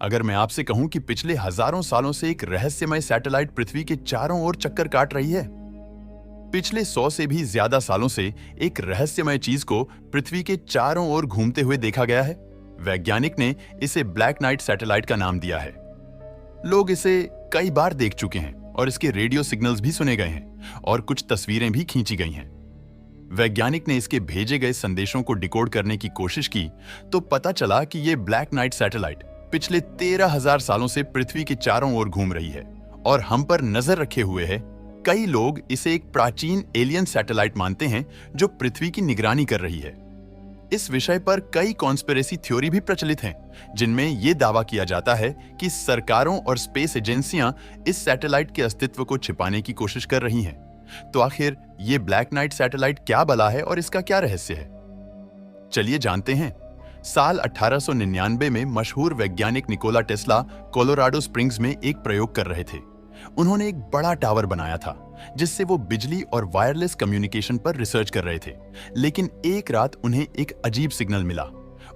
अगर मैं आपसे कहूं कि पिछले हजारों सालों से एक रहस्यमय सैटेलाइट पृथ्वी के चारों ओर चक्कर काट रही है। पिछले 100 से भी ज्यादा सालों से एक रहस्यमय चीज को पृथ्वी के चारों ओर घूमते हुए देखा गया है। वैज्ञानिक ने इसे ब्लैक नाइट सैटेलाइट का नाम दिया है। लोग इसे कई बार देख चुके हैं और इसके रेडियो सिग्नल्स भी सुने गए हैं और कुछ तस्वीरें भी खींची गई हैं। वैज्ञानिक ने इसके भेजे गए संदेशों को डिकोड करने की कोशिश की तो पता चला कि यह ब्लैक नाइट सैटेलाइट पिछले 13,000 सालों से पृथ्वी के चारों ओर घूम रही है और हम पर नजर रखे हुए है। कई लोग इसे एक प्राचीन एलियन सैटेलाइट मानते हैं जो पृथ्वी की निगरानी कर रही है। इस विषय पर कई कॉन्स्पिरेसी थ्योरी भी प्रचलित हैं, जिनमें यह दावा किया जाता है कि सरकारों और स्पेस एजेंसियां इस सैटेलाइट के अस्तित्व को छिपाने की कोशिश कर रही हैं। तो आखिर ये ब्लैक नाइट सैटेलाइट क्या बला है और इसका क्या रहस्य है? चलिए जानते हैं। साल 1899 में मशहूर वैज्ञानिक निकोला टेस्ला कोलोराडो स्प्रिंग्स में एक प्रयोग कर रहे थे। उन्होंने एक बड़ा टावर बनाया था जिससे वो बिजली और वायरलेस कम्युनिकेशन पर रिसर्च कर रहे थे। लेकिन एक रात उन्हें एक अजीब सिग्नल मिला।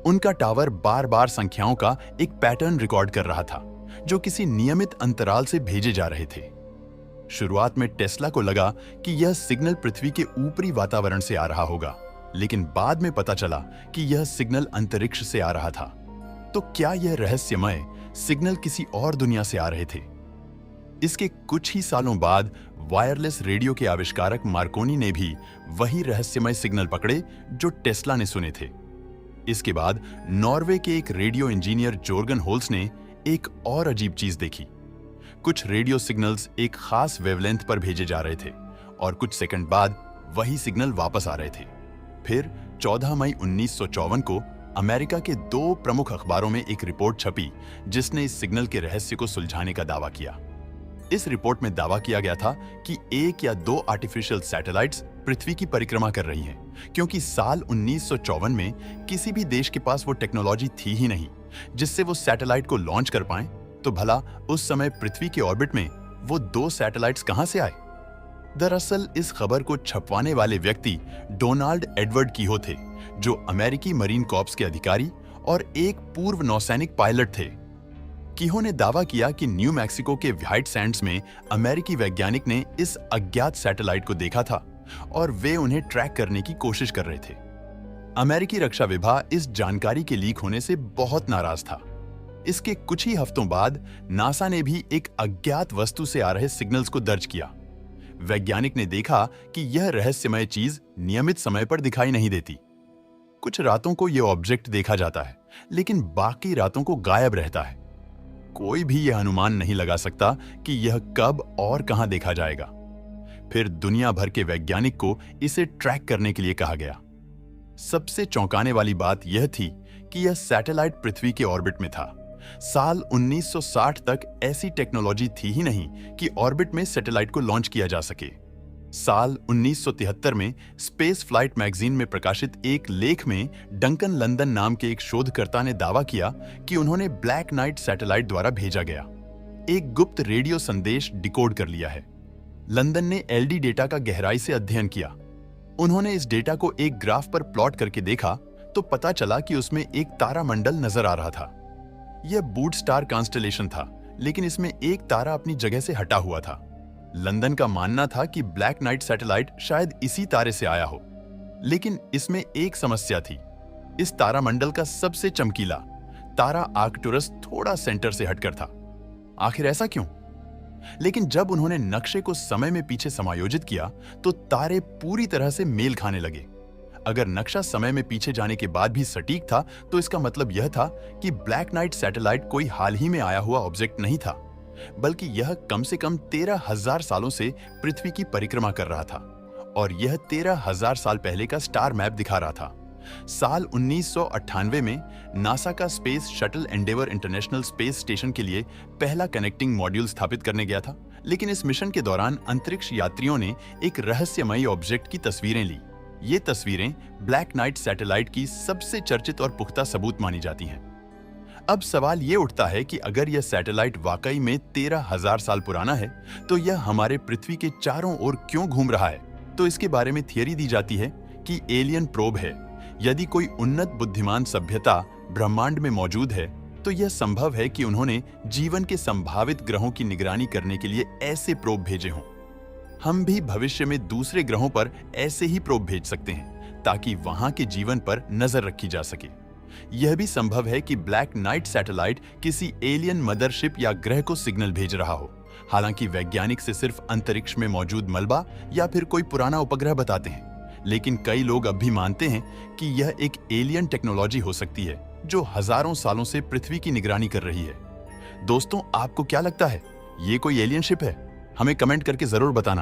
उनका टावर बार-बार संख्याओं का एक पैटर्न रिकॉर्ड कर रहा था जो किसी नियमित अंतराल से भेजे जा रहे थे। शुरुआत में टेस्ला को लगा कि यह सिग्नल पृथ्वी के ऊपरी वातावरण से आ रहा होगा, लेकिन बाद में पता चला कि यह सिग्नल अंतरिक्ष से आ रहा था। तो क्या यह रहस्यमय सिग्नल किसी और दुनिया से आ रहे थे? इसके कुछ ही सालों बाद वायरलेस रेडियो के आविष्कारक मार्कोनी ने भी वही रहस्यमय सिग्नल पकड़े जो टेस्ला ने सुने थे। इसके बाद नॉर्वे के एक रेडियो इंजीनियर जोर्गन होल्स ने एक और अजीब चीज देखी। कुछ रेडियो सिग्नल्स एक खास वेवलेंथ पर भेजे जा रहे थे और कुछ सेकंड बाद वही सिग्नल वापस आ रहे थे। फिर 14 मई 1954 को अमेरिका के 2 प्रमुख अखबारों में एक रिपोर्ट छपी जिसने इस सिग्नल के रहस्य को सुलझाने का दावा किया। इस रिपोर्ट में दावा किया गया था कि 1 या 2 आर्टिफिशियल सैटेलाइट्स पृथ्वी की परिक्रमा कर रही हैं, क्योंकि साल 1954 में किसी भी देश के पास वो टेक्नोलॉजी थी ही नहीं जिससे वो सैटेलाइट को लॉन्च कर पाएं। तो भला उस समय पृथ्वी के ऑर्बिट में वो 2 सैटेलाइट्स कहां से आए? दरअसल इस खबर को छपवाने वाले व्यक्ति डोनाल्ड एडवर्ड कीहो थे, जो अमेरिकी मरीन कॉर्प्स के अधिकारी और एक पूर्व नौसैनिक पायलट थे। कीहो ने दावा किया कि न्यू मैक्सिको के व्हाइट सैंड्स में अमेरिकी वैज्ञानिक ने इस अज्ञात सैटेलाइट को देखा था और वे उन्हें ट्रैक करने की कोशिश कर रहे थे। अमेरिकी रक्षा विभाग इस जानकारी के लीक होने से बहुत नाराज था। इसके कुछ ही हफ्तों बाद नासा ने भी एक अज्ञात वस्तु से आ रहे सिग्नल्स को दर्ज किया। वैज्ञानिक ने देखा कि यह रहस्यमय चीज नियमित समय पर दिखाई नहीं देती। कुछ रातों को यह ऑब्जेक्ट देखा जाता है, लेकिन बाकी रातों को गायब रहता है। कोई भी यह अनुमान नहीं लगा सकता कि यह कब और कहां देखा जाएगा। फिर दुनिया भर के वैज्ञानिक को इसे ट्रैक करने के लिए कहा गया। सबसे चौंकाने वाली बात यह थी कि यह सैटेलाइट पृथ्वी के ऑर्बिट में था। साल 1960 तक ऐसी टेक्नोलॉजी थी ही नहीं कि ऑर्बिट में सैटेलाइट को लॉन्च किया जा सके। साल 1973 में स्पेस फ्लाइट मैगजीन में प्रकाशित एक लेख में डंकन लंदन नाम के एक शोधकर्ता ने दावा किया कि उन्होंने ब्लैक नाइट सैटेलाइट द्वारा भेजा गया एक गुप्त रेडियो संदेश डिकोड कर लिया है। लंदन ने एलडी डेटा का गहराई से अध्ययन किया। उन्होंने इस डेटा को एक ग्राफ पर प्लॉट करके देखा तो पता चला कि उसमें एक तारामंडल नजर आ रहा था। यह बूट स्टार कॉन्स्टेलेशन था, लेकिन इसमें एक तारा अपनी जगह से हटा हुआ था। लंदन का मानना था कि ब्लैक नाइट सैटेलाइट शायद इसी तारे से आया हो, लेकिन इसमें एक समस्या थी। इस तारामंडल का सबसे चमकीला तारा आर्कटुरस थोड़ा सेंटर से हटकर था। आखिर ऐसा क्यों? लेकिन जब उन्होंने नक्शे को समय में पीछे समायोजित किया तो तारे पूरी तरह से मेल खाने लगे। अगर नक्शा समय में पीछे जाने के बाद भी सटीक था तो इसका मतलब यह था कि ब्लैक नाइट सैटेलाइट कोई हाल ही में आया हुआ ऑब्जेक्ट नहीं था, बल्कि यह कम से कम 13,000 सालों से पृथ्वी की परिक्रमा कर रहा था और यह 13,000 साल पहले का स्टार मैप दिखा रहा था। साल 1998 में नासा का space shuttle Endeavour international space station के लिए पहला कनेक्टिंग मॉड्यूल स्थापित करने गया था, लेकिन इस मिशन के दौरान अंतरिक्ष यात्रियों ने एक रहस्यमयी ऑब्जेक्ट की तस्वीरें ली। ये तस्वीरें ब्लैक नाइट सैटेलाइट की सबसे चर्चित और पुख्ता सबूत मानी जाती हैं। अब सवाल ये उठता है कि अगर यह सैटेलाइट वाकई में 13,000 साल पुराना है तो यह हमारे पृथ्वी के चारों ओर क्यों घूम रहा है? तो इसके बारे में थियरी दी जाती है कि एलियन प्रोब है। यदि कोई उन्नत बुद्धिमान सभ्यता ब्रह्मांड में मौजूद है तो यह संभव है कि उन्होंने जीवन के संभावित ग्रहों की निगरानी करने के लिए ऐसे प्रोब भेजे हों। हम भी भविष्य में दूसरे ग्रहों पर ऐसे ही प्रोब भेज सकते हैं ताकि वहां के जीवन पर नजर रखी जा सके। यह भी संभव है कि ब्लैक नाइट सैटेलाइट किसी एलियन मदरशिप या ग्रह को सिग्नल भेज रहा हो। हालांकि वैज्ञानिक से सिर्फ अंतरिक्ष में मौजूद मलबा या फिर कोई पुराना उपग्रह बताते हैं, लेकिन कई लोग अब भी मानते हैं कि यह एक एलियन टेक्नोलॉजी हो सकती है जो हजारों सालों से पृथ्वी की निगरानी कर रही है। दोस्तों, आपको क्या लगता है, ये कोई एलियन शिप है? हमें कमेंट करके जरूर बताना।